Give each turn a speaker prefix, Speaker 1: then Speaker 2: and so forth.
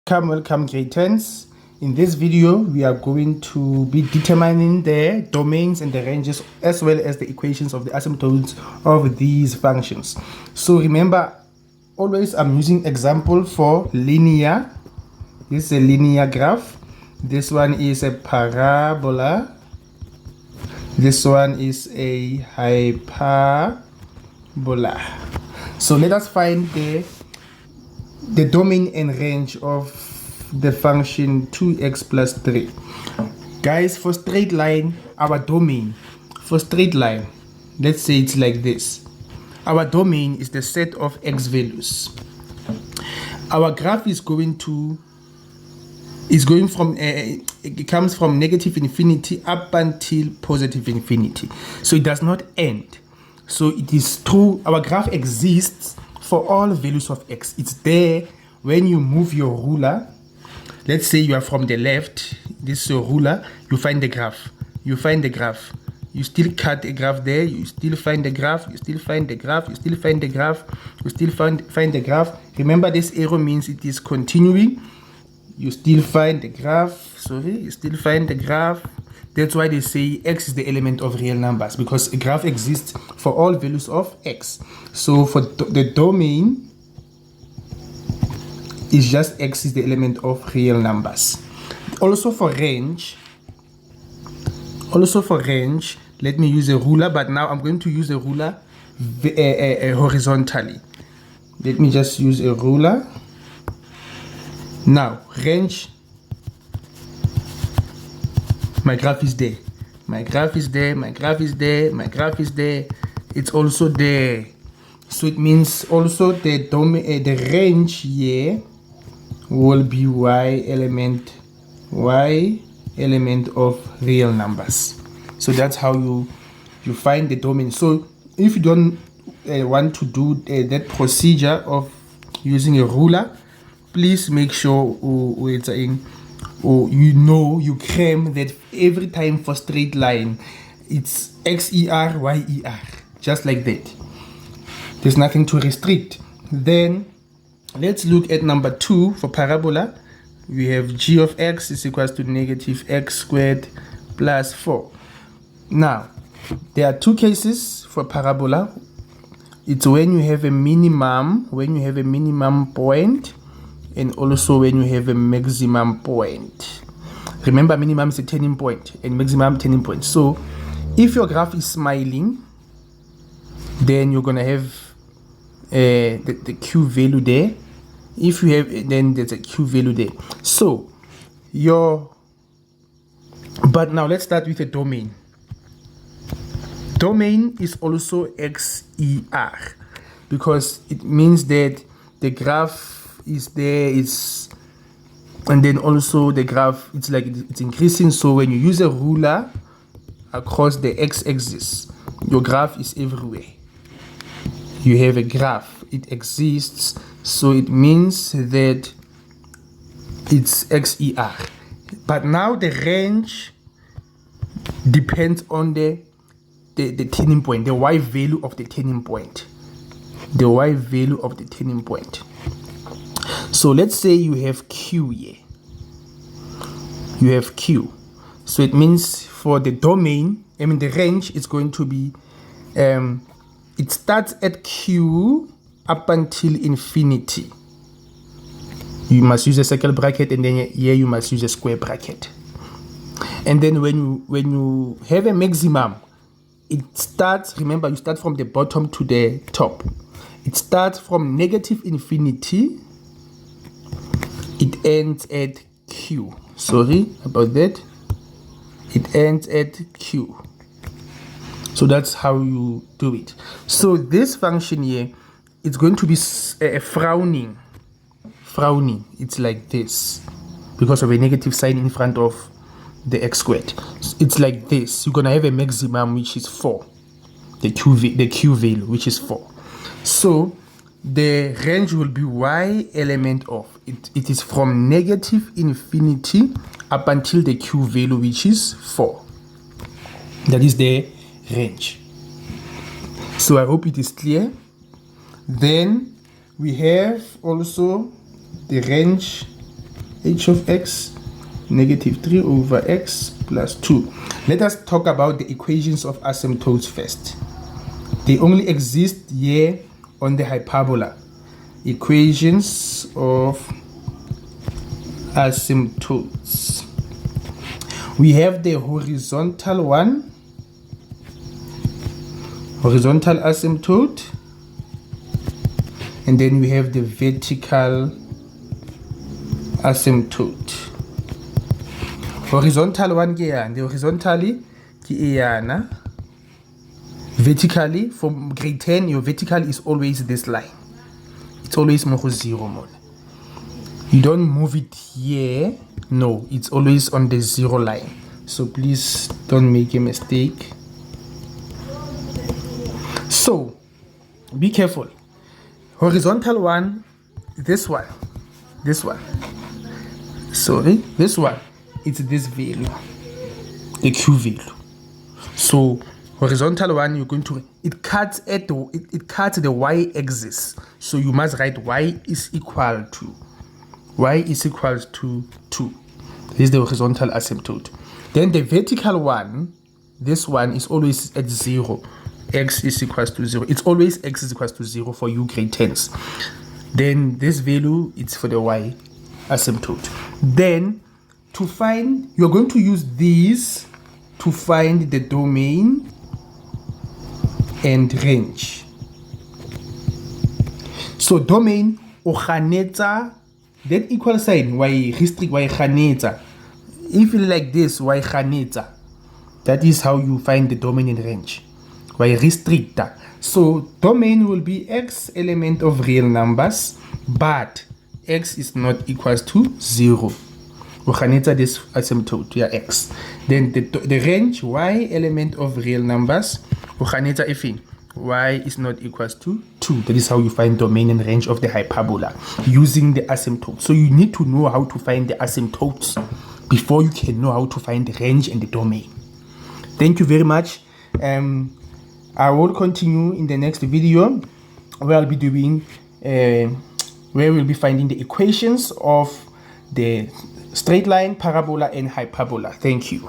Speaker 1: Welcome grade 10s. In this video we are going to be determining the domains and the ranges as well as the equations of the asymptotes of these functions. So remember, always I'm using example for linear. This is a linear graph. This one is a parabola. This one is a hyperbola. So let us find the domain and range of the function 2x plus 3. Guys, for straight line, our domain, for straight line, let's say it's like this. Our domain is the set of x values. Our graph is going from, it comes from negative infinity up until positive infinity. So it does not end. So it is true, our graph exists for all values of x. It's there when you move your ruler. Let's say you are from the left, this is your ruler, you find the graph. You find the graph. You still cut a graph there, you still find the graph, you still find the graph, you still find the graph, you still find the graph. Remember, this arrow means it is continuing. You still find the graph, you still find the graph. That's why they say x is the element of real numbers, because a graph exists for all values of x. So for the domain, is just x is the element of real numbers. Also for range, let me use a ruler, but now I'm going to use a ruler horizontally. Let me just use a ruler. Now range, my graph is there, my graph is there, my graph is there, my graph is there, it's also there. So it means also the domain, the range here will be y element of real numbers. So that's how you find the domain. So if you don't want to do that procedure of using a ruler, please make sure you cram that every time for straight line it's xer yer, just like that. There's nothing to restrict. Then let's look at number 2 for parabola. We have g of x is equals to negative x squared plus 4. Now, there are two cases for parabola. It's when you have a minimum, point, and also when you have a maximum point. Remember, minimum is a turning point and maximum turning point. So if your graph is smiling, then you're gonna have the q value there. If you have, then there's a q value there. So but now let's start with a domain. Domain is also xer, because it means that the graph is there, and then also the graph, it's like it's increasing. So when you use a ruler across the x-axis, your graph is everywhere. You have a graph, it exists, so it means that it's xer. But now the range depends on the turning point, the y value of the turning point. The y value of the turning point. So let's say you have q here. You have q. So it means for the domain, the range is going to be it starts at q up until infinity. You must use a circle bracket, and then here you must use a square bracket. And then when you have a maximum, it starts, remember, you start from the bottom to the top. It starts from negative infinity. It ends at q. Sorry about that. It ends at q. So that's how you do it. So this function here, it's going to be frowning. It's like this because of a negative sign in front of the x squared. It's like this. You're gonna have a maximum which is 4, the q value which is 4. So the range will be y element of it is from negative infinity up until the q value which is 4. That is the range. So I hope it is clear. Then we have also the range h of x negative 3 over x plus 2. Let us talk about the equations of asymptotes first. They only exist here on the hyperbola. Equations of asymptotes. We have the horizontal one, horizontal asymptote, and then we have the vertical asymptote. Horizontal one ke yana, the horizontally ke yana. Vertically, from grade 10, your vertical is always this line. It's always mo 0 mode. You don't move it here. No, it's always on the 0 line. So please don't make a mistake. So be careful. Horizontal one, this one, sorry, this one, it's this value, the q value. So horizontal one, you're going to, it cuts at the, it cuts the y-axis. So you must write y is equal to 2. This is the horizontal asymptote. Then the vertical one, this one is always at 0. X is equals to 0. It's always x is equals to 0 for you grade 10s. Then this value, it's for the y asymptote. Then to find, you're going to use these to find the domain and range. So domain o ganetsa, that equal sign y restrict y ganetsa. If you like this y ganetsa, that is how you find the domain and range. Y restrictor. So domain will be x element of real numbers, but x is not equals to 0. We ganetsa this asymptote, yeah, x. Then the range y element of real numbers, we ganetsa effing y is not equals to 2. That is how you find domain and range of the hyperbola using the asymptote. So you need to know how to find the asymptotes before you can know how to find the range and the domain. Thank you very much. I will continue in the next video where I'll be doing where we'll be finding the equations of the straight line, parabola, and hyperbola. Thank you.